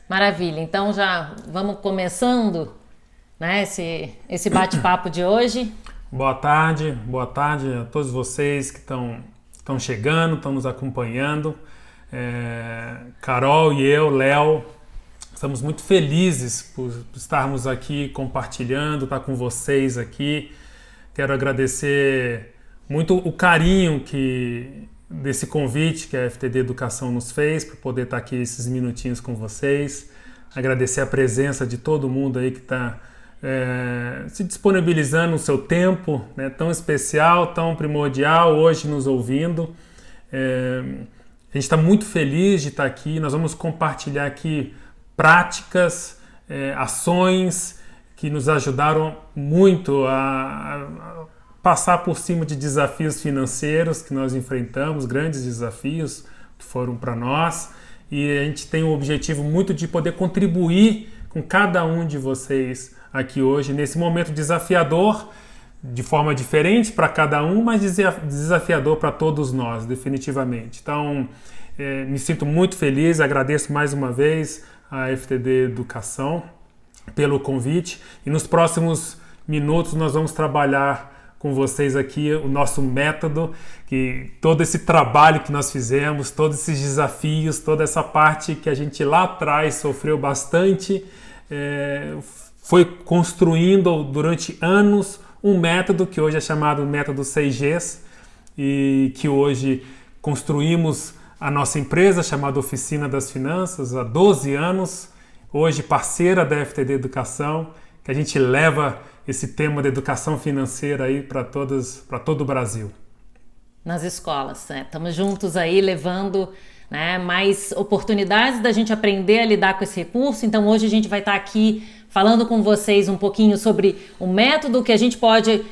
Maravilha, então já vamos começando, né, esse bate-papo de hoje. Boa tarde a todos vocês que estão chegando, estão nos acompanhando. Carol e eu, Léo, estamos muito felizes por estarmos aqui compartilhando, estar com vocês aqui. Quero agradecer muito o carinho desse convite que a FTD Educação nos fez para poder estar aqui esses minutinhos com vocês. Agradecer a presença de todo mundo aí que está se disponibilizando o seu tempo, né, tão especial, tão primordial, hoje nos ouvindo. A gente está muito feliz de estar aqui. Nós vamos compartilhar aqui práticas, ações que nos ajudaram muito a passar por cima de desafios financeiros que nós enfrentamos, grandes desafios que foram para nós, e a gente tem um objetivo muito de poder contribuir com cada um de vocês aqui hoje, nesse momento desafiador, de forma diferente para cada um, mas desafiador para todos nós, definitivamente. Então, me sinto muito feliz, agradeço mais uma vez a FTD Educação pelo convite, e nos próximos minutos nós vamos trabalhar com vocês aqui o nosso método, que todo esse trabalho que nós fizemos, todos esses desafios, toda essa parte que a gente lá atrás sofreu bastante, foi construindo durante anos um método que hoje é chamado método 6Gs, e que hoje construímos a nossa empresa chamada Oficina das Finanças há 12 anos, hoje parceira da FTD Educação, que a gente leva esse tema da educação financeira aí para todo o Brasil. Nas escolas, né? Estamos juntos aí levando, né, mais oportunidades da gente aprender a lidar com esse recurso. Então hoje a gente vai estar aqui falando com vocês um pouquinho sobre o método que a gente pode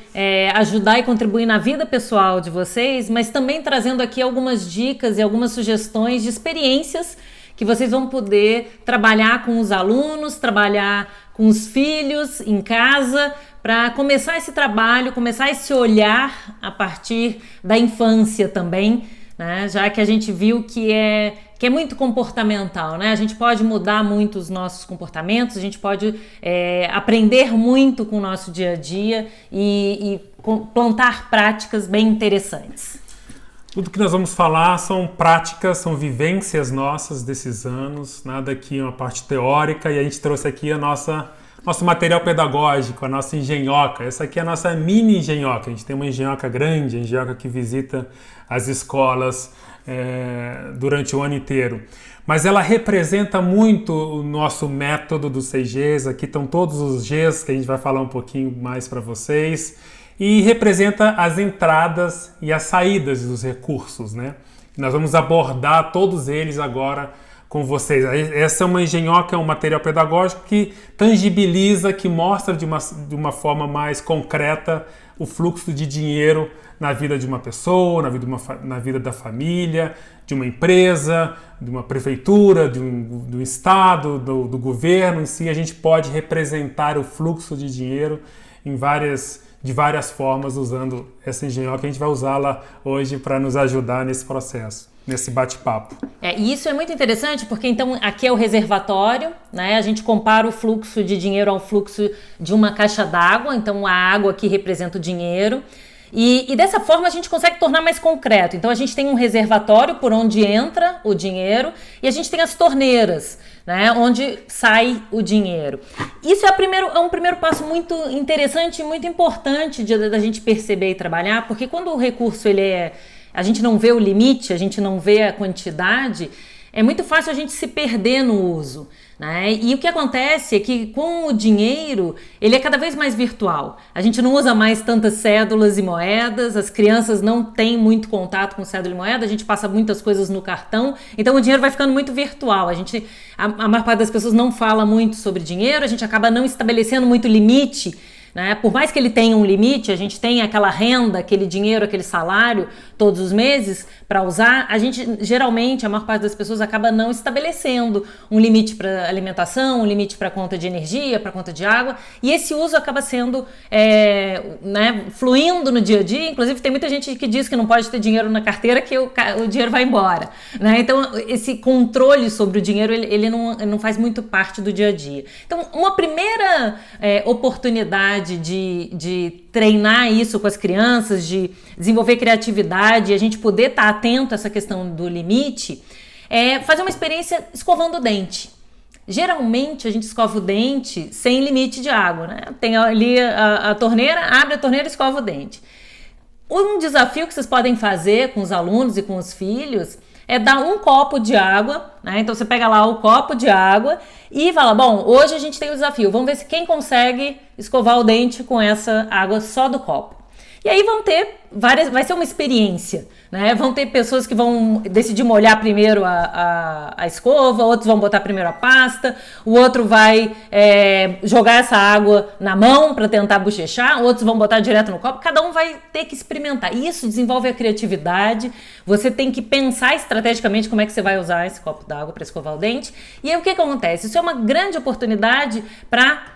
ajudar e contribuir na vida pessoal de vocês, mas também trazendo aqui algumas dicas e algumas sugestões de experiências que vocês vão poder trabalhar com os alunos, trabalhar com os filhos em casa, para começar esse trabalho, começar esse olhar a partir da infância também, né? Já que a gente viu que é muito comportamental, né? A gente pode mudar muito os nossos comportamentos, a gente pode aprender muito com o nosso dia a dia e plantar práticas bem interessantes. Tudo que nós vamos falar são práticas, são vivências nossas desses anos, nada aqui é uma parte teórica, e a gente trouxe aqui nosso material pedagógico, a nossa engenhoca. Essa aqui é a nossa mini engenhoca. A gente tem uma engenhoca grande, a engenhoca que visita as escolas durante o ano inteiro. Mas ela representa muito o nosso método dos 6Gs. Aqui estão todos os Gs que a gente vai falar um pouquinho mais para vocês. E representa as entradas e as saídas dos recursos, né? Nós vamos abordar todos eles agora com vocês. Essa é uma engenhoca, é um material pedagógico que tangibiliza, que mostra de uma forma mais concreta o fluxo de dinheiro na vida de uma pessoa, na vida da família, de uma empresa, de uma prefeitura, do estado, do governo em si. A gente pode representar o fluxo de dinheiro de várias formas, usando essa engenhoca. A gente vai usá-la hoje para nos ajudar nesse processo, nesse bate-papo. E isso é muito interessante, porque então aqui é o reservatório, né? A gente compara o fluxo de dinheiro ao fluxo de uma caixa d'água, então a água aqui representa o dinheiro. E dessa forma a gente consegue tornar mais concreto. Então a gente tem um reservatório por onde entra o dinheiro e a gente tem as torneiras, né, onde sai o dinheiro. Isso é um primeiro passo muito interessante e muito importante da gente perceber e trabalhar, porque quando o recurso a gente não vê o limite, a gente não vê a quantidade, é muito fácil a gente se perder no uso, né? E o que acontece é que com o dinheiro, ele é cada vez mais virtual. A gente não usa mais tantas cédulas e moedas, as crianças não têm muito contato com cédula e moeda, a gente passa muitas coisas no cartão, então o dinheiro vai ficando muito virtual. A maior parte das pessoas não fala muito sobre dinheiro, a gente acaba não estabelecendo muito limite, né? Por mais que ele tenha um limite, a gente tem aquela renda, aquele dinheiro, aquele salário, todos os meses para usar, a gente geralmente, a maior parte das pessoas acaba não estabelecendo um limite para alimentação, um limite para conta de energia, para conta de água, e esse uso acaba sendo fluindo no dia a dia. Inclusive tem muita gente que diz que não pode ter dinheiro na carteira, que o dinheiro vai embora, né? Então esse controle sobre o dinheiro ele não faz muito parte do dia a dia. Então uma primeira oportunidade de treinar isso com as crianças, de desenvolver criatividade e a gente poder estar atento a essa questão do limite, é fazer uma experiência escovando o dente. Geralmente a gente escova o dente sem limite de água, né? Tem ali a torneira, abre a torneira e escova o dente. Um desafio que vocês podem fazer com os alunos e com os filhos é dar um copo de água, né? Então você pega lá o copo de água e fala, bom, hoje a gente tem o desafio, vamos ver se quem consegue escovar o dente com essa água só do copo. E aí vai ser uma experiência, né? Vão ter pessoas que vão decidir molhar primeiro a escova, outros vão botar primeiro a pasta, o outro vai jogar essa água na mão para tentar bochechar, outros vão botar direto no copo, cada um vai ter que experimentar. Isso desenvolve a criatividade, você tem que pensar estrategicamente como é que você vai usar esse copo d'água para escovar o dente. E aí o que acontece? Isso é uma grande oportunidade para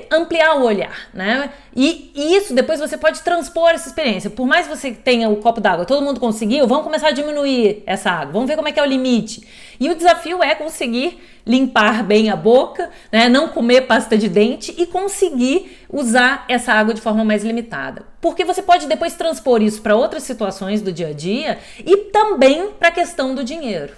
ampliar o olhar, né? E isso depois você pode transpor essa experiência. Por mais que você tenha o copo d'água, todo mundo conseguiu, vamos começar a diminuir essa água, vamos ver como é que é o limite. E o desafio é conseguir limpar bem a boca, né? Não comer pasta de dente e conseguir usar essa água de forma mais limitada. Porque você pode depois transpor isso para outras situações do dia a dia e também para a questão do dinheiro.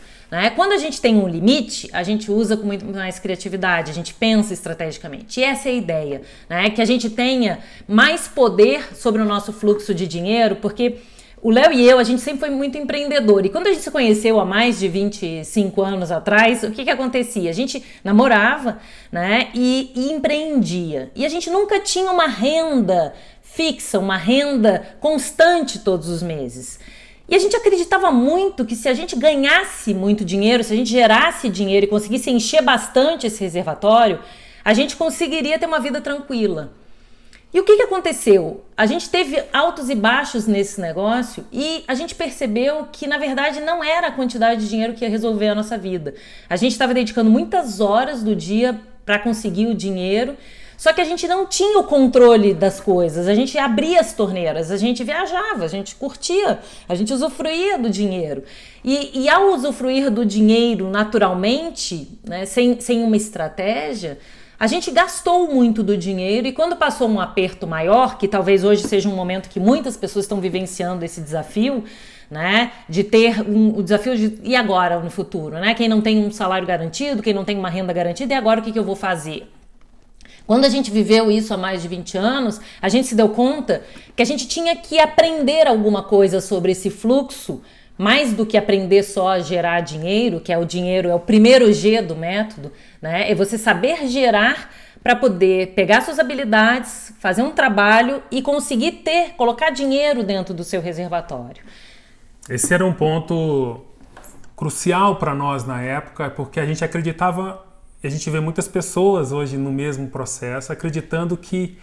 Quando a gente tem um limite, a gente usa com muito mais criatividade, a gente pensa estrategicamente. E essa é a ideia, né? Que a gente tenha mais poder sobre o nosso fluxo de dinheiro, porque o Léo e eu, a gente sempre foi muito empreendedor. E quando a gente se conheceu há mais de 25 anos atrás, o que acontecia? A gente namorava, né? E empreendia. E a gente nunca tinha uma renda fixa, uma renda constante todos os meses. E a gente acreditava muito que se a gente ganhasse muito dinheiro, se a gente gerasse dinheiro e conseguisse encher bastante esse reservatório, a gente conseguiria ter uma vida tranquila. E o que aconteceu? A gente teve altos e baixos nesse negócio e a gente percebeu que, na verdade, não era a quantidade de dinheiro que ia resolver a nossa vida. A gente estava dedicando muitas horas do dia para conseguir o dinheiro, só que a gente não tinha o controle das coisas, a gente abria as torneiras, a gente viajava, a gente curtia, a gente usufruía do dinheiro. E ao usufruir do dinheiro naturalmente, né, sem uma estratégia, a gente gastou muito do dinheiro e quando passou um aperto maior, que talvez hoje seja um momento que muitas pessoas estão vivenciando esse desafio, né, de ter o desafio de e agora no futuro, né? Quem não tem um salário garantido, quem não tem uma renda garantida, e agora o que eu vou fazer? Quando a gente viveu isso há mais de 20 anos, a gente se deu conta que a gente tinha que aprender alguma coisa sobre esse fluxo, mais do que aprender só a gerar dinheiro, que é o dinheiro, é o primeiro G do método, né? É você saber gerar para poder pegar suas habilidades, fazer um trabalho e conseguir colocar dinheiro dentro do seu reservatório. Esse era um ponto crucial para nós na época, porque a gente acreditava. A gente vê muitas pessoas hoje no mesmo processo acreditando que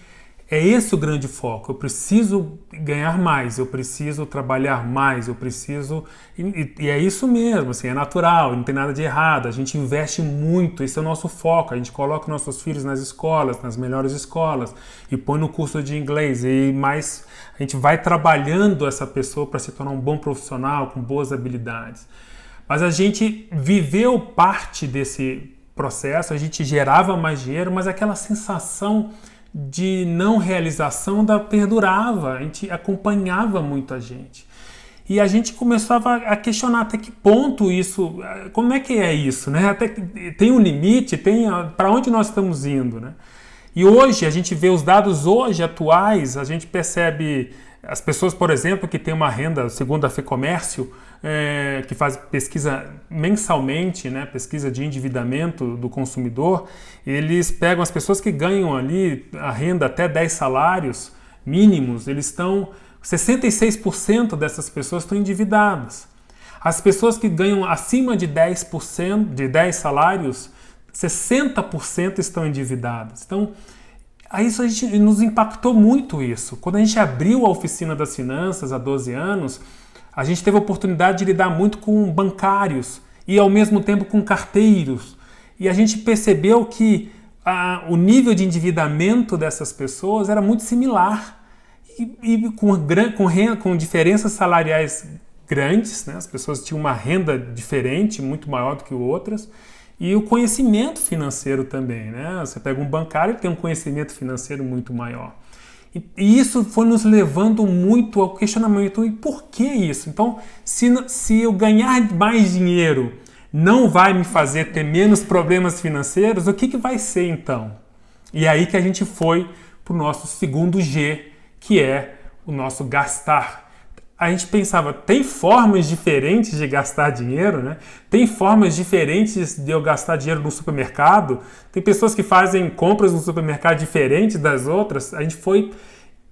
é esse o grande foco. Eu preciso ganhar mais, eu preciso trabalhar mais, eu preciso... E é isso mesmo, assim, é natural, não tem nada de errado. A gente investe muito, esse é o nosso foco. A gente coloca nossos filhos nas escolas, nas melhores escolas, e põe no curso de inglês. E mais a gente vai trabalhando essa pessoa para se tornar um bom profissional, com boas habilidades. Mas a gente viveu parte desse processo, a gente gerava mais dinheiro, mas aquela sensação de não realização perdurava, a gente acompanhava muito a gente. E a gente começava a questionar até que ponto isso, como é que é isso, né? Até que tem um limite, para onde nós estamos indo, né? E hoje, a gente vê os dados hoje atuais, a gente percebe as pessoas, por exemplo, que têm uma renda, segundo a FEComércio, que faz pesquisa mensalmente, né, pesquisa de endividamento do consumidor, eles pegam as pessoas que ganham ali a renda até 10 salários mínimos, 66% dessas pessoas estão endividadas. As pessoas que ganham acima de 10%, de 10 salários, 60% estão endividadas. Então, isso nos impactou muito isso. Quando a gente abriu a Oficina das Finanças há 12 anos, A gente teve a oportunidade de lidar muito com bancários e ao mesmo tempo com carteiros. E a gente percebeu que o nível de endividamento dessas pessoas era muito similar e com diferenças salariais grandes, né? As pessoas tinham uma renda diferente, muito maior do que outras, e o conhecimento financeiro também, né? Você pega um bancário, ele tem um conhecimento financeiro muito maior. E isso foi nos levando muito ao questionamento, e por que isso? Então, se eu ganhar mais dinheiro não vai me fazer ter menos problemas financeiros, o que vai ser então? E aí que a gente foi para o nosso segundo G, que é o nosso gastar. A gente pensava, tem formas diferentes de gastar dinheiro, né? Tem formas diferentes de eu gastar dinheiro no supermercado. Tem pessoas que fazem compras no supermercado diferentes das outras. A gente foi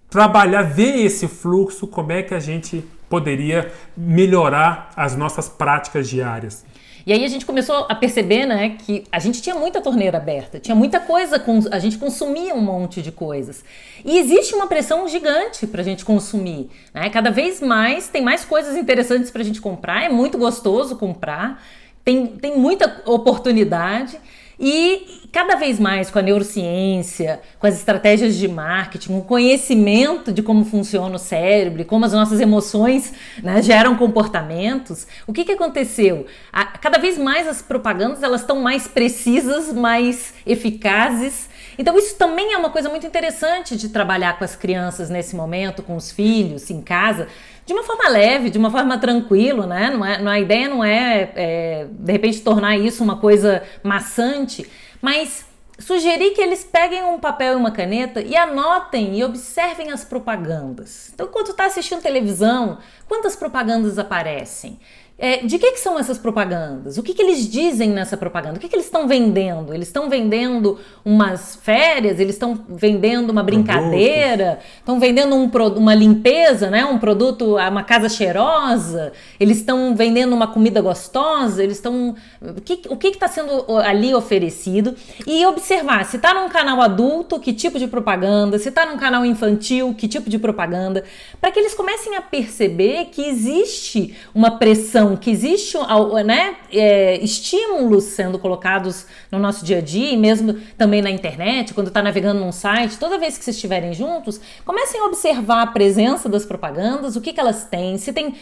trabalhar, ver esse fluxo, como é que a gente poderia melhorar as nossas práticas diárias. E aí a gente começou a perceber, né, que a gente tinha muita torneira aberta, tinha muita coisa, a gente consumia um monte de coisas. E existe uma pressão gigante para a gente consumir, né? Cada vez mais tem mais coisas interessantes para a gente comprar, é muito gostoso comprar, tem muita oportunidade. E cada vez mais com a neurociência, com as estratégias de marketing, o conhecimento de como funciona o cérebro, como as nossas emoções, né, geram comportamentos, o que aconteceu? Cada vez mais as propagandas elas estão mais precisas, mais eficazes. Então isso também é uma coisa muito interessante de trabalhar com as crianças nesse momento, com os filhos, em casa, de uma forma leve, de uma forma tranquila, né? A ideia não é, de repente, tornar isso uma coisa maçante, mas sugerir que eles peguem um papel e uma caneta e anotem e observem as propagandas. Então, quando tu está assistindo televisão, quantas propagandas aparecem? De que são essas propagandas? O que eles dizem nessa propaganda? O que eles estão vendendo? Eles estão vendendo umas férias? Eles estão vendendo uma brincadeira? Estão vendendo uma limpeza, né? Um produto, uma casa cheirosa? Eles estão vendendo uma comida gostosa? Eles estão... O que está sendo ali oferecido? E observar, se está num canal adulto, que tipo de propaganda? Se está num canal infantil, que tipo de propaganda? Para que eles comecem a perceber que existe uma pressão, que existe, né, estímulos sendo colocados no nosso dia a dia e mesmo também na internet, quando está navegando num site, toda vez que vocês estiverem juntos, comecem a observar a presença das propagandas, o que elas têm, se tem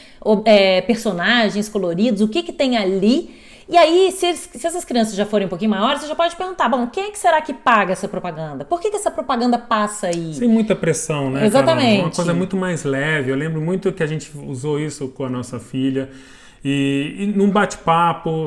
personagens coloridos, o que tem ali. E aí, se essas crianças já forem um pouquinho maiores, você já pode perguntar, bom, quem é que será que paga essa propaganda? Por que essa propaganda passa aí? Sem muita pressão, né? Exatamente. Carol? Uma coisa muito mais leve. Eu lembro muito que a gente usou isso com a nossa filha. E num bate-papo,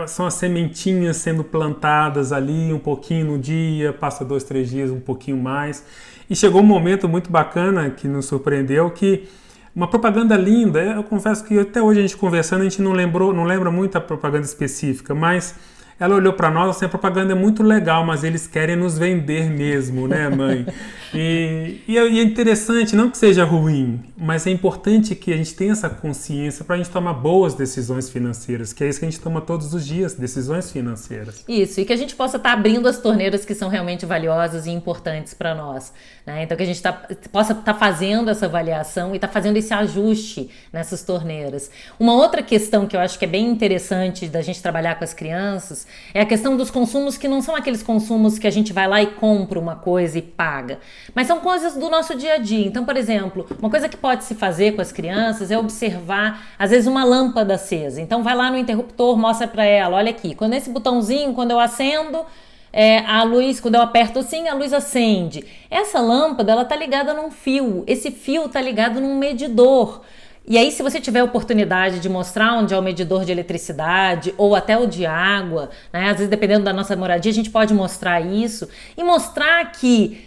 são as sementinhas sendo plantadas ali um pouquinho no dia, passa 2, 3 dias, um pouquinho mais. E chegou um momento muito bacana que nos surpreendeu, que uma propaganda linda, eu confesso que até hoje a gente conversando, a gente não lembra muito a propaganda específica, mas ela olhou para nós assim, a propaganda é muito legal, mas eles querem nos vender mesmo, né, mãe? E é interessante, não que seja ruim, mas é importante que a gente tenha essa consciência para a gente tomar boas decisões financeiras, que é isso que a gente toma todos os dias, decisões financeiras. Isso, e que a gente possa estar abrindo as torneiras que são realmente valiosas e importantes para nós, né? Então que a gente possa estar fazendo essa avaliação e estar fazendo esse ajuste nessas torneiras. Uma outra questão que eu acho que é bem interessante da gente trabalhar com as crianças é a questão dos consumos que não são aqueles consumos que a gente vai lá e compra uma coisa e paga, mas são coisas do nosso dia a dia. Então, por exemplo, uma coisa que pode se fazer com as crianças é observar, às vezes, uma lâmpada acesa. Então, vai lá no interruptor, mostra para ela, olha aqui, quando esse botãozinho, quando eu acendo, a luz, quando eu aperto assim, a luz acende. Essa lâmpada, ela tá ligada num fio, esse fio tá ligado num medidor. E aí, se você tiver a oportunidade de mostrar onde é o medidor de eletricidade ou até o de água, né? Às vezes, dependendo da nossa moradia, a gente pode mostrar isso e mostrar que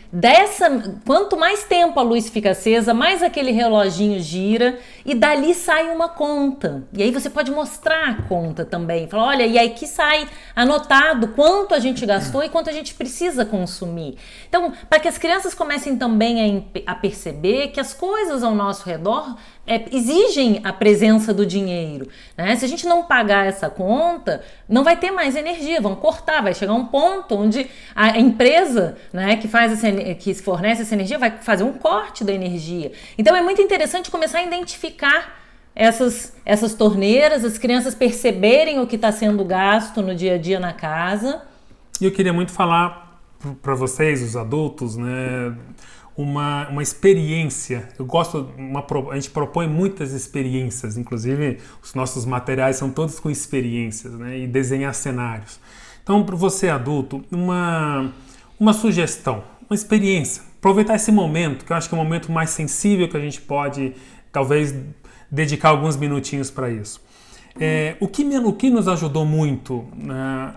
quanto mais tempo a luz fica acesa, mais aquele reloginho gira e dali sai uma conta. E aí você pode mostrar a conta também. Falar, olha, e aí que sai anotado quanto a gente gastou e quanto a gente precisa consumir. Então, para que as crianças comecem também a perceber que as coisas ao nosso redor exigem a presença do dinheiro, né? Se a gente não pagar essa conta, não vai ter mais energia, vão cortar, vai chegar um ponto onde a empresa, né, que fornece essa energia vai fazer um corte da energia. Então é muito interessante começar a identificar essas torneiras, as crianças perceberem o que está sendo gasto no dia a dia na casa. E eu queria muito falar para vocês, os adultos, né, uma experiência. A gente propõe muitas experiências, inclusive os nossos materiais são todos com experiências, né, e desenhar cenários. Então, para você adulto, uma sugestão, uma experiência, aproveitar esse momento, que eu acho que é o momento mais sensível que a gente pode, talvez, dedicar alguns minutinhos para isso. O que nos ajudou muito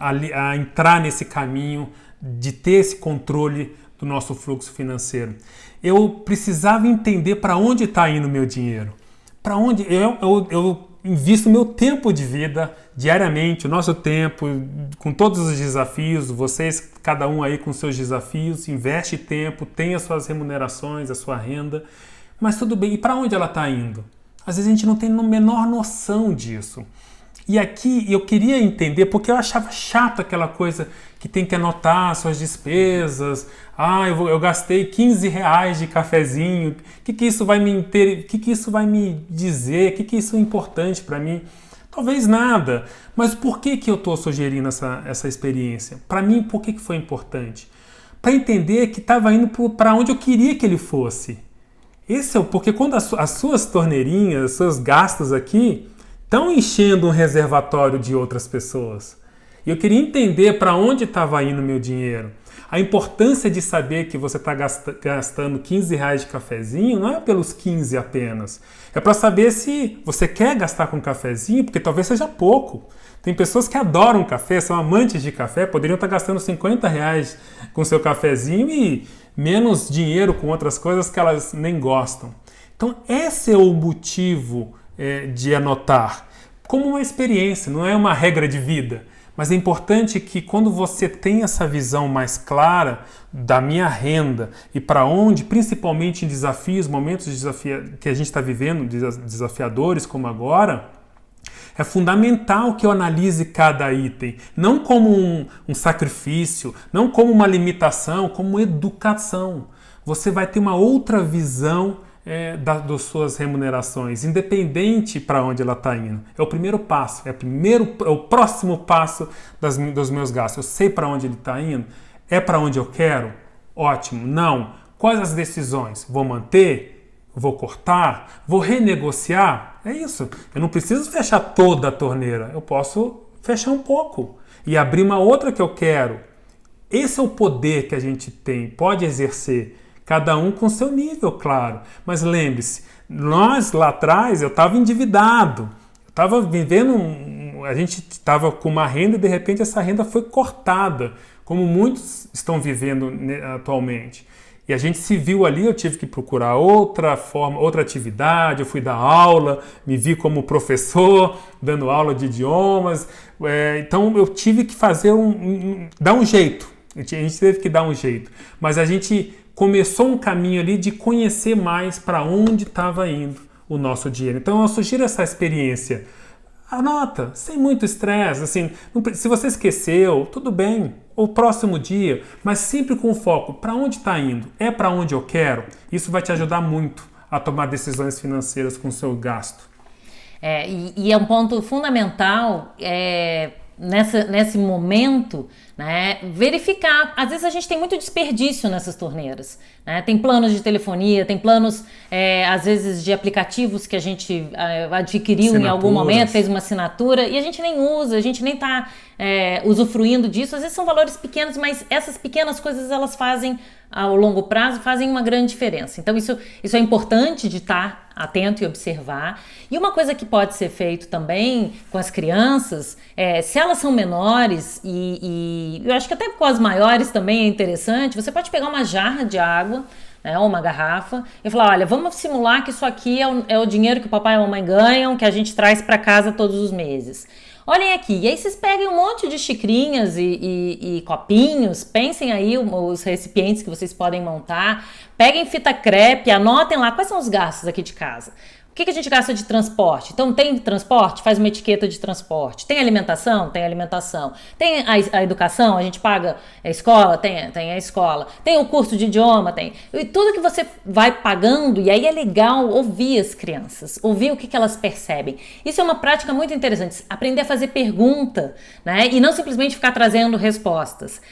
a entrar nesse caminho de ter esse controle do nosso fluxo financeiro? Eu precisava entender para onde está indo o meu dinheiro. Para onde eu invisto meu tempo de vida diariamente, o nosso tempo, com todos os desafios, vocês, cada um aí com seus desafios, investe tempo, tem as suas remunerações, a sua renda, mas tudo bem, e para onde ela está indo? Às vezes a gente não tem a menor noção disso. E aqui eu queria entender, porque eu achava chato aquela coisa que tem que anotar suas despesas. Eu gastei R$15 de cafezinho. O que isso vai me dizer? O que isso é importante para mim? Talvez nada. Mas por que eu estou sugerindo essa experiência? Para mim, por que foi importante? Para entender que estava indo para onde eu queria que ele fosse. Porque quando as suas torneirinhas, os seus gastos aqui estão enchendo um reservatório de outras pessoas. E eu queria entender para onde estava indo o meu dinheiro. A importância de saber que você está gastando R$15 de cafezinho não é pelos 15 apenas. É para saber se você quer gastar com cafezinho, porque talvez seja pouco. Tem pessoas que adoram café, são amantes de café, poderiam estar gastando R$50 com seu cafezinho e menos dinheiro com outras coisas que elas nem gostam. Então esse é o motivo de anotar. Como uma experiência, não é uma regra de vida. Mas é importante que quando você tem essa visão mais clara da minha renda e para onde, principalmente em desafios, momentos que a gente está vivendo, desafiadores como agora, é fundamental que eu analise cada item, não como um sacrifício, não como uma limitação, como educação. Você vai ter uma outra visão das suas remunerações, independente para onde ela está indo. É o primeiro passo, é o próximo passo dos meus gastos. Eu sei para onde ele está indo? É para onde eu quero? Ótimo. Não. Quais as decisões? Vou manter? Vou cortar? Vou renegociar? É isso. Eu não preciso fechar toda a torneira. Eu posso fechar um pouco e abrir uma outra que eu quero. Esse é o poder que a gente tem, pode exercer. Cada um com seu nível, claro. Mas lembre-se, nós lá atrás, eu estava endividado. Eu estava vivendo, a gente estava com uma renda e de repente essa renda foi cortada, como muitos estão vivendo atualmente. E a gente se viu ali, eu tive que procurar outra forma, outra atividade, eu fui dar aula, me vi como professor, dando aula de idiomas. Então eu tive que dar um jeito. A gente teve que dar um jeito. Mas a gente começou um caminho ali de conhecer mais para onde estava indo o nosso dinheiro. Então eu sugiro essa experiência. Anota, sem muito estresse. Assim, se você esqueceu, tudo bem. O próximo dia, mas sempre com foco. Para onde está indo? É para onde eu quero? Isso vai te ajudar muito a tomar decisões financeiras com o seu gasto. E é um ponto fundamental nesse momento, né, verificar. Às vezes a gente tem muito desperdício nessas torneiras, né? Tem planos de telefonia, tem planos às vezes de aplicativos que a gente adquiriu em algum momento, fez uma assinatura e a gente nem usa, a gente nem está usufruindo disso. Às vezes são valores pequenos, mas essas pequenas coisas elas fazem ao longo prazo, fazem uma grande diferença. Então isso é importante de estar atento e observar. E uma coisa que pode ser feito também com as crianças, se elas são menores e eu acho que até com as maiores também é interessante, você pode pegar uma jarra de água, né, ou uma garrafa e falar, olha, vamos simular que isso aqui é o dinheiro que o papai e a mamãe ganham, que a gente traz para casa todos os meses. Olhem aqui, e aí vocês peguem um monte de xicrinhas e copinhos, pensem aí os recipientes que vocês podem montar, peguem fita crepe, anotem lá quais são os gastos aqui de casa. O que a gente gasta de transporte? Então, tem transporte? Faz uma etiqueta de transporte. Tem alimentação? Tem alimentação. Tem a educação? A gente paga a escola? Tem a escola. Tem o curso de idioma? Tem. E tudo que você vai pagando, e aí é legal ouvir as crianças, ouvir o que elas percebem. Isso é uma prática muito interessante. Aprender a fazer pergunta, né? E não simplesmente ficar trazendo respostas.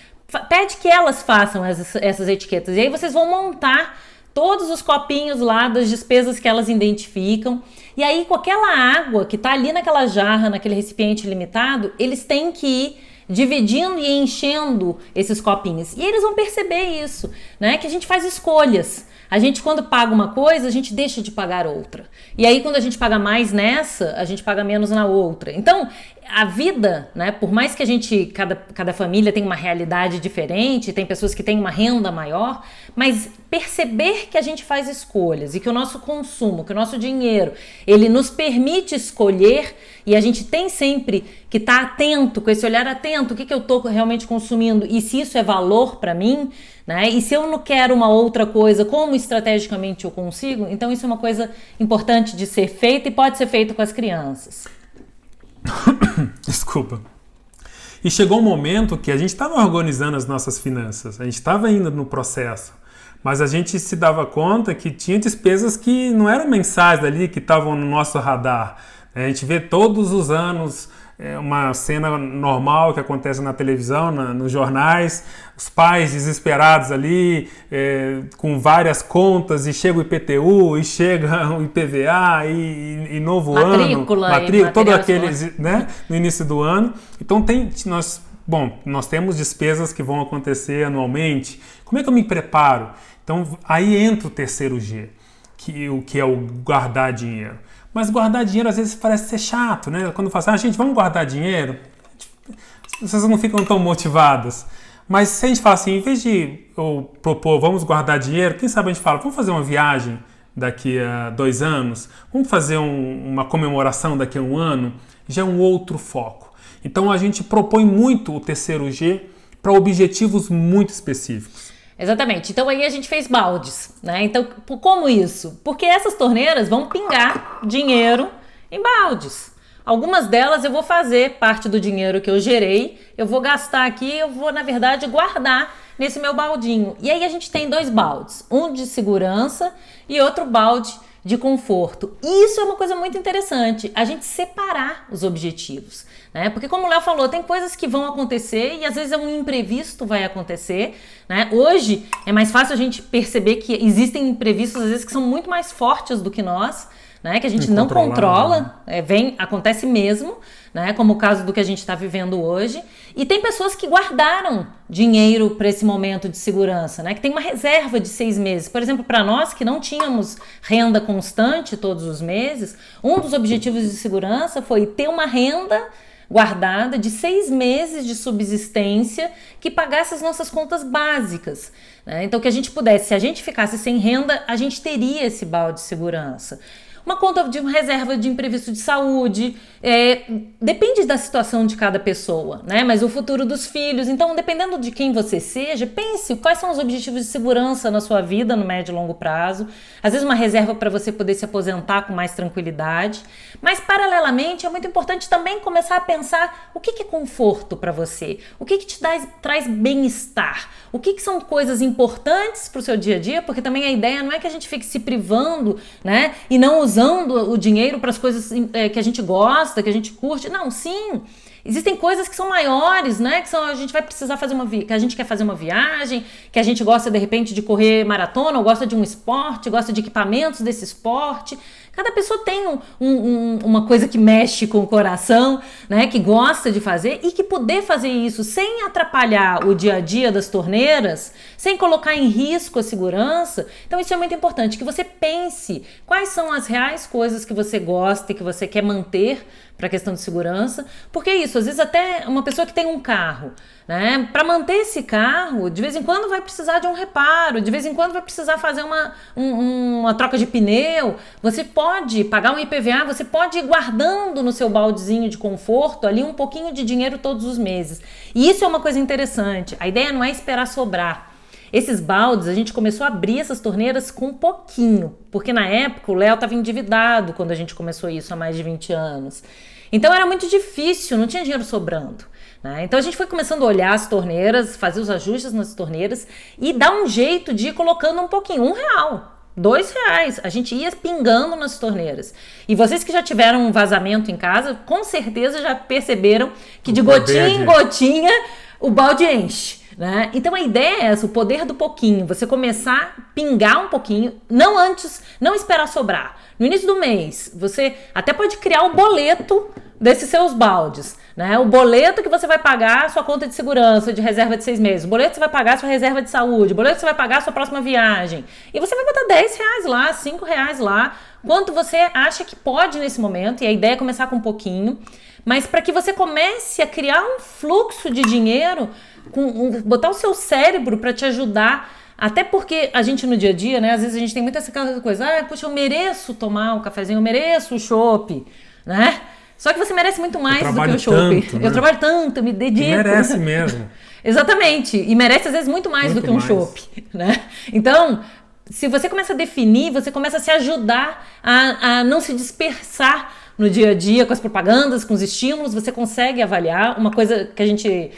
Pede que elas façam essas etiquetas. E aí vocês vão montar todos os copinhos lá das despesas que elas identificam. E aí, com aquela água que está ali naquela jarra, naquele recipiente limitado, eles têm que ir dividindo e enchendo esses copinhos. E eles vão perceber isso, né? Que a gente faz escolhas. A gente, quando paga uma coisa, a gente deixa de pagar outra. E aí, quando a gente paga mais nessa, a gente paga menos na outra. Então, a vida, né? Por mais que a gente, cada família tem uma realidade diferente, tem pessoas que têm uma renda maior, mas perceber que a gente faz escolhas e que o nosso consumo, que o nosso dinheiro, ele nos permite escolher, e a gente tem sempre que estar atento, com esse olhar atento, o que eu estou realmente consumindo e se isso é valor para mim, né? E se eu não quero uma outra coisa, como estrategicamente eu consigo? Então isso é uma coisa importante de ser feita e pode ser feito com as crianças. Desculpa. E chegou um momento que a gente estava organizando as nossas finanças, a gente estava indo no processo, mas a gente se dava conta que tinha despesas que não eram mensais ali, que estavam no nosso radar. A gente vê todos os anos uma cena normal que acontece na televisão, nos jornais, os pais desesperados ali, com várias contas, e chega o IPTU, e chega o IPVA, e novo matrícula, ano, todos aqueles, né, no início do ano. Então nós temos despesas que vão acontecer anualmente. Como é que eu me preparo? Então aí entra o terceiro G, que é o guardar dinheiro. Mas guardar dinheiro às vezes parece ser chato, né? Quando fala assim, gente, vamos guardar dinheiro, as pessoas não ficam tão motivadas. Mas se a gente fala assim, em vez de eu propor, vamos guardar dinheiro, quem sabe a gente fala, vamos fazer uma viagem daqui a 2 anos, vamos fazer uma comemoração daqui a 1 ano, já é um outro foco. Então a gente propõe muito o terceiro G para objetivos muito específicos. Exatamente. Então aí a gente fez baldes, né? Então, como isso? Porque essas torneiras vão pingar dinheiro em baldes. Algumas delas eu vou fazer parte do dinheiro que eu gerei, eu vou gastar aqui, eu vou, na verdade, guardar nesse meu baldinho. E aí a gente tem 2 baldes, um de segurança e outro balde de conforto. E isso é uma coisa muito interessante, a gente separar os objetivos, né? Porque como o Léo falou, tem coisas que vão acontecer e às vezes um imprevisto vai acontecer, né? Hoje é mais fácil a gente perceber que existem imprevistos às vezes que são muito mais fortes do que nós, né? Que a gente não controla, acontece mesmo, né? Como o caso do que a gente está vivendo hoje. E tem pessoas que guardaram dinheiro para esse momento de segurança, né? Que tem uma reserva de 6 meses. Por exemplo, para nós que não tínhamos renda constante todos os meses, um dos objetivos de segurança foi ter uma renda guardada de 6 meses de subsistência que pagasse as nossas contas básicas, né? Então que a gente pudesse, se a gente ficasse sem renda, a gente teria esse balde de segurança. Uma conta de uma reserva de imprevisto de saúde, depende da situação de cada pessoa, né? Mas o futuro dos filhos, então dependendo de quem você seja, pense quais são os objetivos de segurança na sua vida no médio e longo prazo, às vezes uma reserva para você poder se aposentar com mais tranquilidade, mas paralelamente é muito importante também começar a pensar o que é conforto para você, o que te traz bem-estar, o que são coisas importantes para o seu dia a dia, porque também a ideia não é que a gente fique se privando, né? E não usando o dinheiro para as coisas que a gente gosta, que a gente curte. Não, sim, existem coisas que são maiores, né? Que a gente vai precisar fazer que a gente quer fazer uma viagem, que a gente gosta de repente de correr maratona, ou gosta de um esporte, gosta de equipamentos desse esporte. Cada pessoa tem uma coisa que mexe com o coração, né? Que gosta de fazer, e que poder fazer isso sem atrapalhar o dia a dia das torneiras, sem colocar em risco a segurança. Então isso é muito importante, que você pense quais são as reais coisas que você gosta e que você quer manter para a questão de segurança, porque isso, às vezes até uma pessoa que tem um carro, né, para manter esse carro, de vez em quando vai precisar de um reparo, de vez em quando vai precisar fazer uma troca de pneu, você pode pagar um IPVA, você pode ir guardando no seu baldezinho de conforto ali um pouquinho de dinheiro todos os meses. E isso é uma coisa interessante, a ideia não é esperar sobrar, Esses baldes, a gente começou a abrir essas torneiras com um pouquinho, porque na época o Léo estava endividado quando a gente começou isso há mais de 20 anos. Então era muito difícil, não tinha dinheiro sobrando, né? Então a gente foi começando a olhar as torneiras, fazer os ajustes nas torneiras e dar um jeito de ir colocando um pouquinho, R$1, R$2, a gente ia pingando nas torneiras. E vocês que já tiveram um vazamento em casa, com certeza já perceberam que de gotinha em gotinha o balde enche, né? Então a ideia é essa, o poder do pouquinho, você começar a pingar um pouquinho, não esperar sobrar. No início do mês, você até pode criar o boleto desses seus baldes, né? O boleto que você vai pagar a sua conta de segurança, de reserva de 6 meses, o boleto que você vai pagar a sua reserva de saúde, o boleto que você vai pagar a sua próxima viagem. E você vai botar R$10 lá, R$5 lá, quanto você acha que pode nesse momento, e a ideia é começar com um pouquinho, mas para que você comece a criar um fluxo de dinheiro, botar o seu cérebro para te ajudar. Até porque a gente no dia a dia, né, às vezes a gente tem muita essa coisa, puxa, eu mereço tomar um cafezinho, eu mereço o chopp, né? Só que você merece muito mais do que o chopp. Né? Eu trabalho tanto, eu me dedico. E merece mesmo. Exatamente. E merece, às vezes, muito mais do que um chopp, né? Então, se você começa a definir, você começa a se ajudar a não se dispersar no dia a dia com as propagandas, com os estímulos, você consegue avaliar. Uma coisa que a gente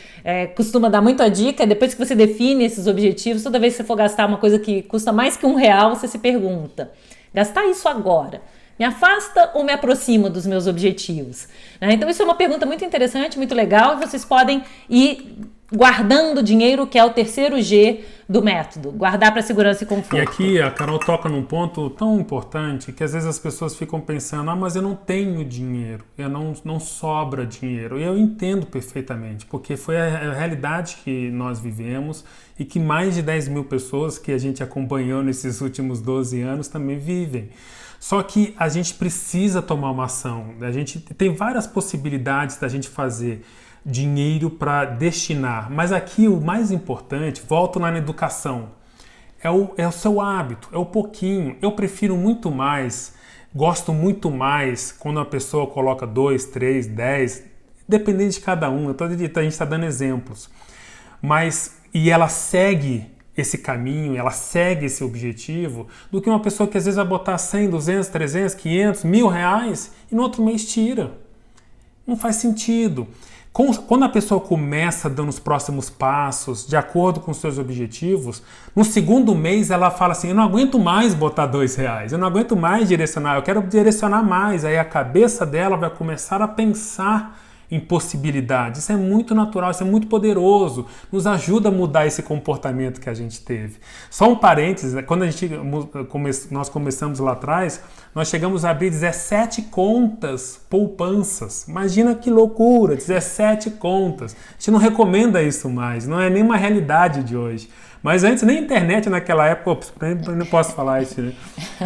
costuma dar muito a dica é depois que você define esses objetivos, toda vez que você for gastar uma coisa que custa mais que R$1, você se pergunta, gastar isso agora me afasta ou me aproxima dos meus objetivos? Então isso é uma pergunta muito interessante, muito legal, e vocês podem ir guardando dinheiro, que é o terceiro G do método, guardar para segurança e conforto. E aqui a Carol toca num ponto tão importante que às vezes as pessoas ficam pensando, mas eu não tenho dinheiro, eu não sobra dinheiro. E eu entendo perfeitamente, porque foi a realidade que nós vivemos e que mais de 10 mil pessoas que a gente acompanhou nesses últimos 12 anos também vivem. Só que a gente precisa tomar uma ação, a gente tem várias possibilidades da gente fazer dinheiro para destinar, mas aqui o mais importante, volto lá na educação, é o seu hábito, é o pouquinho. Eu prefiro muito mais, gosto muito mais quando a pessoa coloca 2, 3, 10, dependendo de cada um, a gente está dando exemplos, e ela segue esse caminho, ela segue esse objetivo, do que uma pessoa que às vezes vai botar 100, 200, 300, 500, R$1.000 e no outro mês tira. Não faz sentido. Quando a pessoa começa dando os próximos passos, de acordo com os seus objetivos, no segundo mês ela fala assim, eu não aguento mais botar R$2, eu não aguento mais direcionar, eu quero direcionar mais. Aí a cabeça dela vai começar a pensar em possibilidades. Isso é muito natural, isso é muito poderoso, nos ajuda a mudar esse comportamento que a gente teve. Só um parênteses, quando nós começamos lá atrás, nós chegamos a abrir 17 contas poupanças. Imagina que loucura, 17 contas. A gente não recomenda isso mais, não é nem uma realidade de hoje. Mas antes, nem internet naquela época, não posso falar isso, né?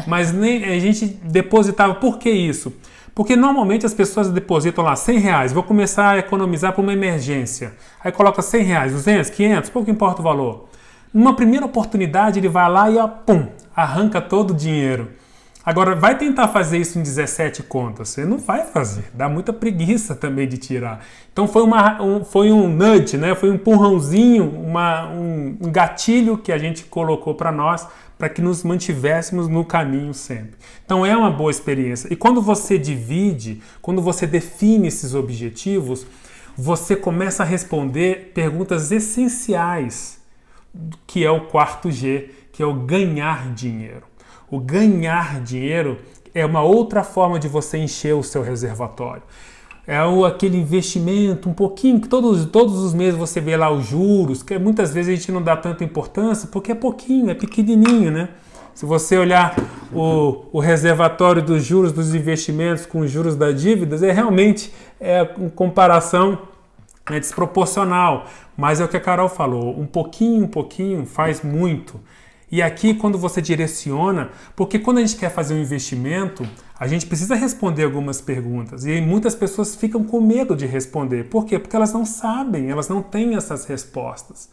Mas a gente depositava, por que isso? Porque normalmente as pessoas depositam lá R$100, vou começar a economizar para uma emergência. Aí coloca R$100, 200, 500, pouco importa o valor. Numa primeira oportunidade ele vai lá e arranca todo o dinheiro. Agora, vai tentar fazer isso em 17 contas. Você não vai fazer, dá muita preguiça também de tirar. Então foi um nudge, né? Foi um empurrãozinho, um gatilho que a gente colocou para nós, para que nos mantivéssemos no caminho sempre. Então é uma boa experiência. E quando você divide, quando você define esses objetivos, você começa a responder perguntas essenciais, que é o quarto G, que é o ganhar dinheiro. O ganhar dinheiro é uma outra forma de você encher o seu reservatório. É aquele investimento um pouquinho, que todos os meses você vê lá os juros, que muitas vezes a gente não dá tanta importância, porque é pouquinho, é pequenininho, né? Se você olhar o reservatório dos juros dos investimentos com os juros das dívidas, realmente uma comparação desproporcional. Mas é o que a Carol falou, um pouquinho faz muito. E aqui, quando você direciona, porque quando a gente quer fazer um investimento, a gente precisa responder algumas perguntas. E muitas pessoas ficam com medo de responder. Por quê? Porque elas não sabem, elas não têm essas respostas.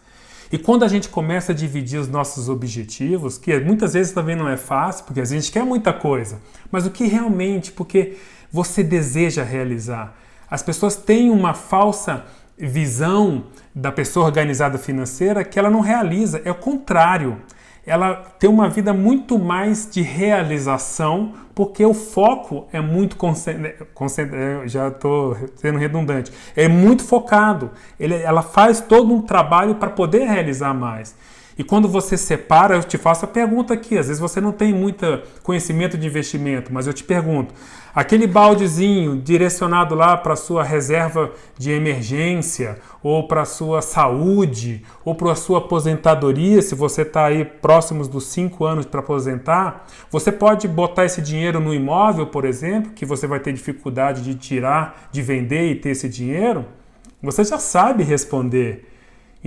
E quando a gente começa a dividir os nossos objetivos, que muitas vezes também não é fácil, porque a gente quer muita coisa, mas o que realmente, porque você deseja realizar. As pessoas têm uma falsa visão da pessoa organizada financeira que ela não realiza, é o contrário. Ela tem uma vida muito mais de realização, porque o foco é muito já estou sendo redundante, é muito focado. Ela faz todo um trabalho para poder realizar mais. E quando você separa, eu te faço a pergunta aqui, às vezes você não tem muito conhecimento de investimento, mas eu te pergunto, aquele baldezinho direcionado lá para a sua reserva de emergência, ou para a sua saúde, ou para a sua aposentadoria, se você está aí próximos dos 5 anos para aposentar, você pode botar esse dinheiro no imóvel, por exemplo, que você vai ter dificuldade de tirar, de vender e ter esse dinheiro? Você já sabe responder.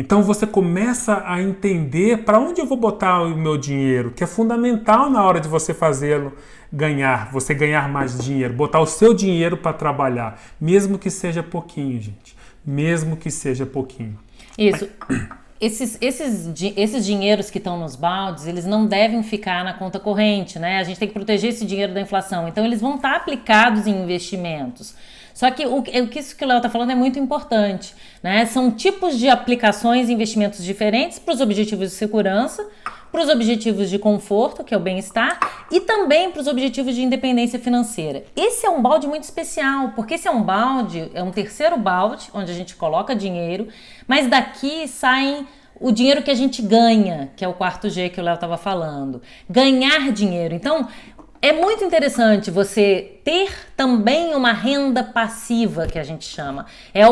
Então você começa a entender para onde eu vou botar o meu dinheiro, que é fundamental na hora de você fazê-lo ganhar, você ganhar mais dinheiro, botar o seu dinheiro para trabalhar, mesmo que seja pouquinho, gente, mesmo que seja pouquinho. Isso. Esses dinheiros que estão nos baldes, eles não devem ficar na conta corrente, né? A gente tem que proteger esse dinheiro da inflação, então eles vão estar aplicados em investimentos. Só que isso que o Léo está falando é muito importante, né? São tipos de aplicações e investimentos diferentes para os objetivos de segurança, para os objetivos de conforto, que é o bem-estar, e também para os objetivos de independência financeira. Esse é um balde muito especial, porque esse é um balde, é um terceiro balde, onde a gente coloca dinheiro, mas daqui saem o dinheiro que a gente ganha, que é o quarto G que o Léo estava falando. Ganhar dinheiro. Então, é muito interessante você ter também uma renda passiva, que a gente chama. É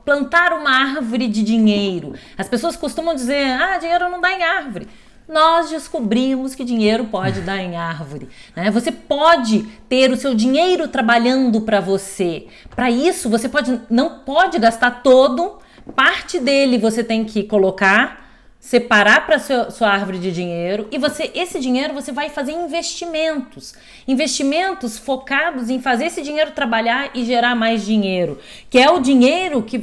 plantar uma árvore de dinheiro. As pessoas costumam dizer, dinheiro não dá em árvore. Nós descobrimos que dinheiro pode dar em árvore, né? Você pode ter o seu dinheiro trabalhando para você. Para isso, você não pode gastar todo. Parte dele você tem que colocar, separar para sua árvore de dinheiro, e esse dinheiro você vai fazer investimentos focados em fazer esse dinheiro trabalhar e gerar mais dinheiro, que é o dinheiro que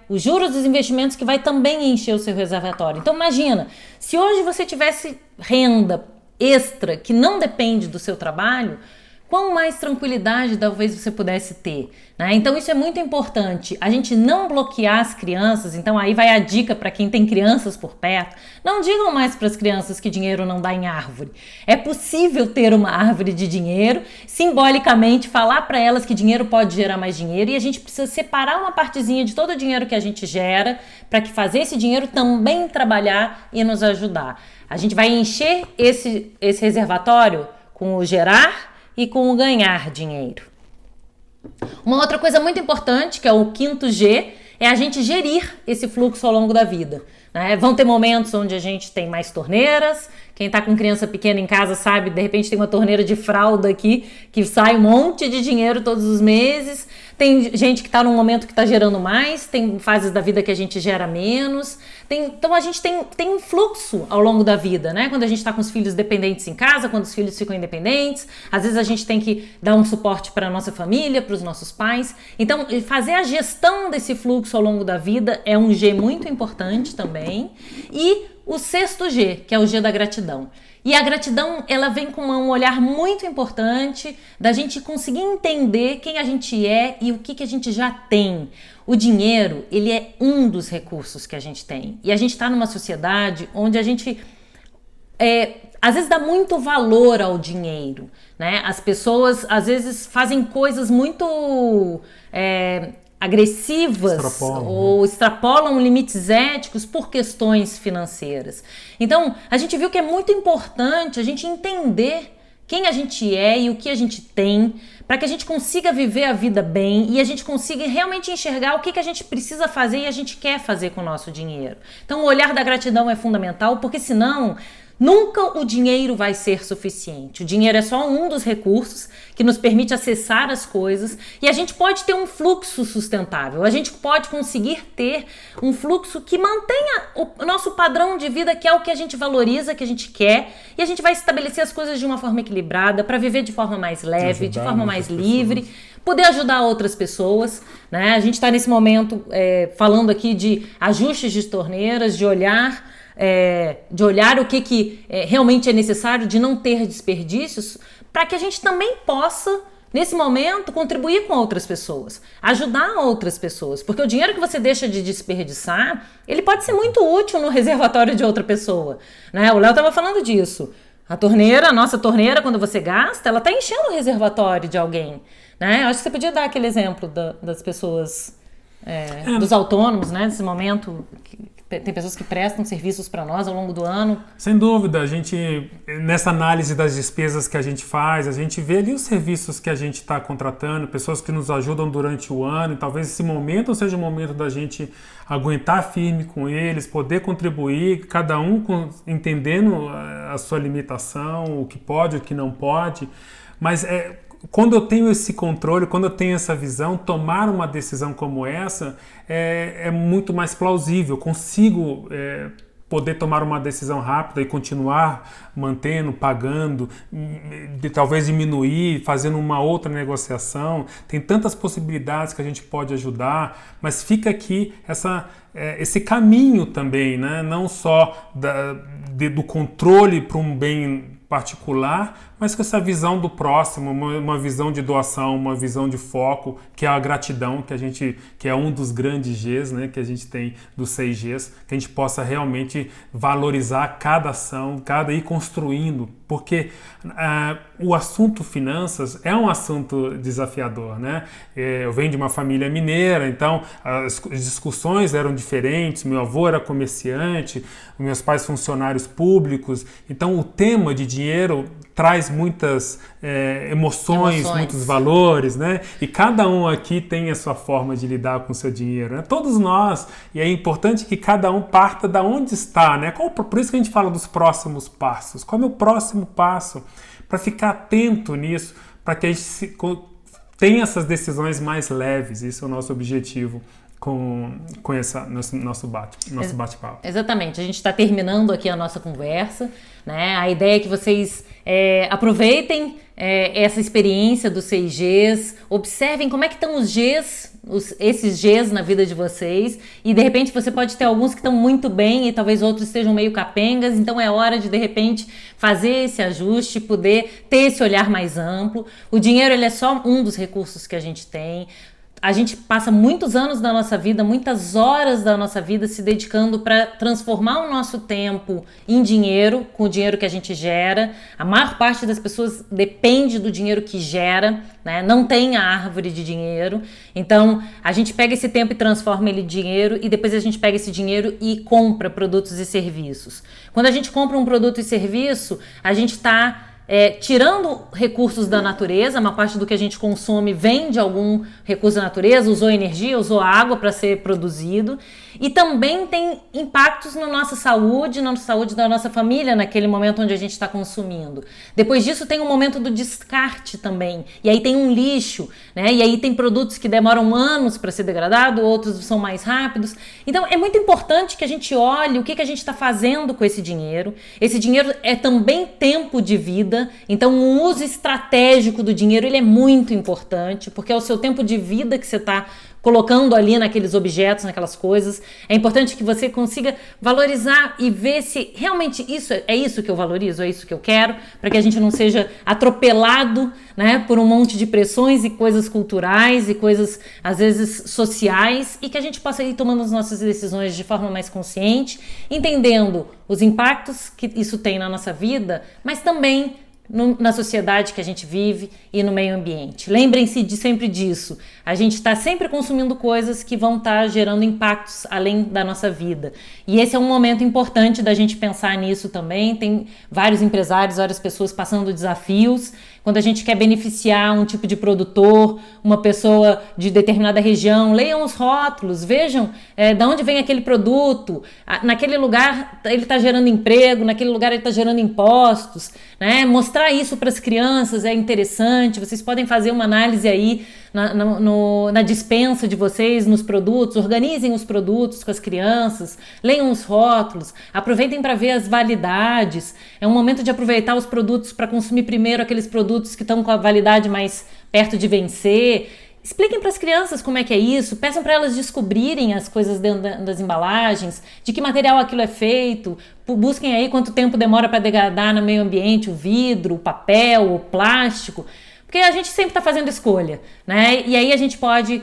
os juros dos investimentos que vai também encher o seu reservatório. Então imagina, se hoje você tivesse renda extra que não depende do seu trabalho, quão mais tranquilidade talvez você pudesse ter, né? Então isso é muito importante, a gente não bloquear as crianças. Então aí vai a dica para quem tem crianças por perto, não digam mais para as crianças que dinheiro não dá em árvore. É possível ter uma árvore de dinheiro, simbolicamente falar para elas que dinheiro pode gerar mais dinheiro, e a gente precisa separar uma partezinha de todo o dinheiro que a gente gera para que fazer esse dinheiro também trabalhar e nos ajudar. A gente vai encher esse reservatório com o gerar e com o ganhar dinheiro. Uma outra coisa muito importante, que é o quinto G, é a gente gerir esse fluxo ao longo da vida, né? Vão ter momentos onde a gente tem mais torneiras. Quem está com criança pequena em casa sabe, de repente tem uma torneira de fralda aqui que sai um monte de dinheiro todos os meses. Tem gente que está num momento que está gerando mais, tem fases da vida que a gente gera menos. Então a gente tem um fluxo ao longo da vida, né? Quando a gente está com os filhos dependentes em casa, quando os filhos ficam independentes, às vezes a gente tem que dar um suporte para a nossa família, para os nossos pais. Então fazer a gestão desse fluxo ao longo da vida é um G muito importante também. E o sexto G, que é o G da gratidão. E a gratidão, ela vem com um olhar muito importante da gente conseguir entender quem a gente é e o que a gente já tem. O dinheiro, ele é um dos recursos que a gente tem. E a gente está numa sociedade onde a gente, às vezes, dá muito valor ao dinheiro, né? As pessoas, às vezes, fazem coisas muito agressivas ou extrapolam limites éticos por questões financeiras. Então, a gente viu que é muito importante a gente entender quem a gente é e o que a gente tem, para que a gente consiga viver a vida bem e a gente consiga realmente enxergar o que a gente precisa fazer e a gente quer fazer com o nosso dinheiro. Então, o olhar da gratidão é fundamental, porque senão nunca o dinheiro vai ser suficiente. O dinheiro é só um dos recursos que nos permite acessar as coisas, e a gente pode ter um fluxo sustentável. A gente pode conseguir ter um fluxo que mantenha o nosso padrão de vida, que é o que a gente valoriza, que a gente quer, e a gente vai estabelecer as coisas de uma forma equilibrada para viver de forma mais leve, de forma mais livre, poder ajudar outras pessoas, né? A gente está nesse momento falando aqui de ajustes de torneiras, de olhar o que realmente é necessário, de não ter desperdícios, para que a gente também possa nesse momento, contribuir com outras pessoas, ajudar outras pessoas, porque o dinheiro que você deixa de desperdiçar, ele pode ser muito útil no reservatório de outra pessoa, né? O Léo estava falando disso. A nossa torneira, quando você gasta, ela está enchendo o reservatório de alguém, né? Eu acho que você podia dar aquele exemplo das pessoas, dos autônomos, né? Nesse momento, tem pessoas que prestam serviços para nós ao longo do ano. Sem dúvida, a gente, nessa análise das despesas que a gente faz, a gente vê ali os serviços que a gente está contratando, pessoas que nos ajudam durante o ano, e talvez esse momento seja o momento da gente aguentar firme com eles, poder contribuir, cada um entendendo a sua limitação, o que pode, o que não pode, mas quando eu tenho esse controle, quando eu tenho essa visão, tomar uma decisão como essa é muito mais plausível. Eu consigo poder tomar uma decisão rápida e continuar mantendo, pagando, talvez diminuir, fazendo uma outra negociação. Tem tantas possibilidades que a gente pode ajudar, mas fica aqui esse caminho também, né? Não só do controle para um bem particular, mas com essa visão do próximo, uma visão de doação, uma visão de foco, que é a gratidão, que é um dos grandes Gs, né, que a gente tem dos 6 Gs, que a gente possa realmente valorizar cada ação, ir construindo, porque o assunto finanças é um assunto desafiador, né? Eu venho de uma família mineira, então as discussões eram diferentes, meu avô era comerciante, meus pais funcionários públicos, então o tema de dinheiro traz muitas emoções, muitos valores, né? E cada um aqui tem a sua forma de lidar com o seu dinheiro, né? Todos nós, e é importante que cada um parta da onde está, né? Por isso que a gente fala dos próximos passos. Qual é o meu próximo passo? Para ficar atento nisso, para que a gente tenha essas decisões mais leves. Isso é o nosso objetivo com nosso bate-papo. Exatamente, a gente está terminando aqui a nossa conversa, né? A ideia é que vocês aproveitem essa experiência dos 6 Gs, observem como é que estão os Gs, esses Gs na vida de vocês, e de repente você pode ter alguns que estão muito bem e talvez outros estejam meio capengas, então é hora de repente fazer esse ajuste, poder ter esse olhar mais amplo. O dinheiro, ele é só um dos recursos que a gente tem. A gente passa muitos anos da nossa vida, muitas horas da nossa vida se dedicando para transformar o nosso tempo em dinheiro, com o dinheiro que a gente gera. A maior parte das pessoas depende do dinheiro que gera, né? Não tem a árvore de dinheiro. Então, a gente pega esse tempo e transforma ele em dinheiro, e depois a gente pega esse dinheiro e compra produtos e serviços. Quando a gente compra um produto e serviço, a gente está tirando recursos da natureza. Uma parte do que a gente consome vem de algum recurso da natureza, usou energia, usou água para ser produzido, e também tem impactos na nossa saúde da nossa família naquele momento onde a gente está consumindo. Depois disso tem um momento do descarte também, e aí tem um lixo, né? E aí tem produtos que demoram anos para ser degradado, outros são mais rápidos. Então é muito importante que a gente olhe o que a gente está fazendo com esse dinheiro. Esse dinheiro é também tempo de vida, então o uso estratégico do dinheiro, ele é muito importante, porque é o seu tempo de vida que você está colocando ali naqueles objetos, naquelas coisas. É importante que você consiga valorizar e ver se realmente isso é isso que eu valorizo, é isso que eu quero, para que a gente não seja atropelado, né, por um monte de pressões e coisas culturais e coisas, às vezes, sociais, e que a gente possa ir tomando as nossas decisões de forma mais consciente, entendendo os impactos que isso tem na nossa vida, mas também na sociedade que a gente vive e no meio ambiente. Lembrem-se sempre disso. A gente está sempre consumindo coisas que vão estar gerando impactos além da nossa vida. E esse é um momento importante da gente pensar nisso também. Tem vários empresários, várias pessoas passando desafios. Quando a gente quer beneficiar um tipo de produtor, uma pessoa de determinada região, leiam os rótulos, vejam de onde vem aquele produto. Naquele lugar ele está gerando emprego, naquele lugar ele está gerando impostos, né? Mostrar isso para as crianças é interessante. Vocês podem fazer uma análise aí na dispensa de vocês, nos produtos, organizem os produtos com as crianças, leiam os rótulos, aproveitem para ver as validades. É um momento de aproveitar os produtos para consumir primeiro aqueles produtos que estão com a validade mais perto de vencer. Expliquem para as crianças como é que é isso, peçam para elas descobrirem as coisas dentro das embalagens, de que material aquilo é feito, busquem aí quanto tempo demora para degradar no meio ambiente o vidro, o papel, o plástico, Porque a gente sempre está fazendo escolha, né? E aí a gente pode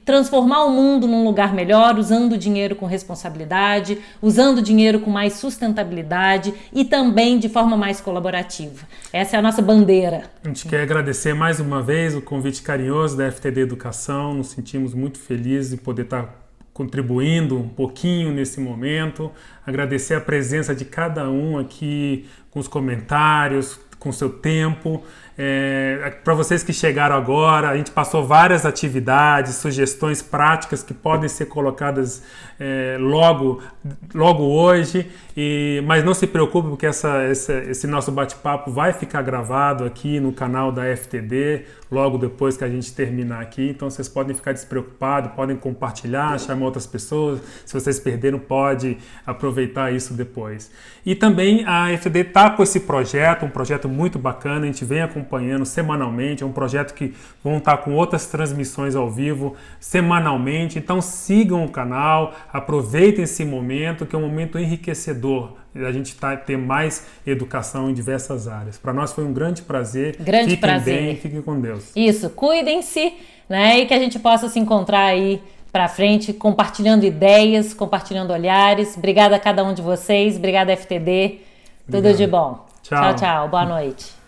transformar o mundo num lugar melhor, usando o dinheiro com responsabilidade, usando o dinheiro com mais sustentabilidade e também de forma mais colaborativa. Essa é a nossa bandeira. A gente quer agradecer mais uma vez o convite carinhoso da FTD Educação, nos sentimos muito felizes de poder estar contribuindo um pouquinho nesse momento, agradecer a presença de cada um aqui com os comentários, com seu tempo. Para vocês que chegaram agora, a gente passou várias atividades, sugestões práticas que podem ser colocadas logo hoje, mas não se preocupe porque esse nosso bate-papo vai ficar gravado aqui no canal da FTD, logo depois que a gente terminar aqui, então vocês podem ficar despreocupados, podem compartilhar, chamar outras pessoas, se vocês perderam pode aproveitar isso depois. E também a FTD está com esse projeto, um projeto muito bacana, a gente vem acompanhando semanalmente, é um projeto que vão estar com outras transmissões ao vivo semanalmente, então sigam o canal, aproveitem esse momento, que é um momento enriquecedor, a gente ter mais educação em diversas áreas. Para nós foi um grande prazer. Fiquem bem, fiquem com Deus. Isso, cuidem-se, né? E que a gente possa se encontrar aí para frente, compartilhando ideias, compartilhando olhares. Obrigada a cada um de vocês, obrigada FTD, tudo de bom. Tchau, tchau, boa noite.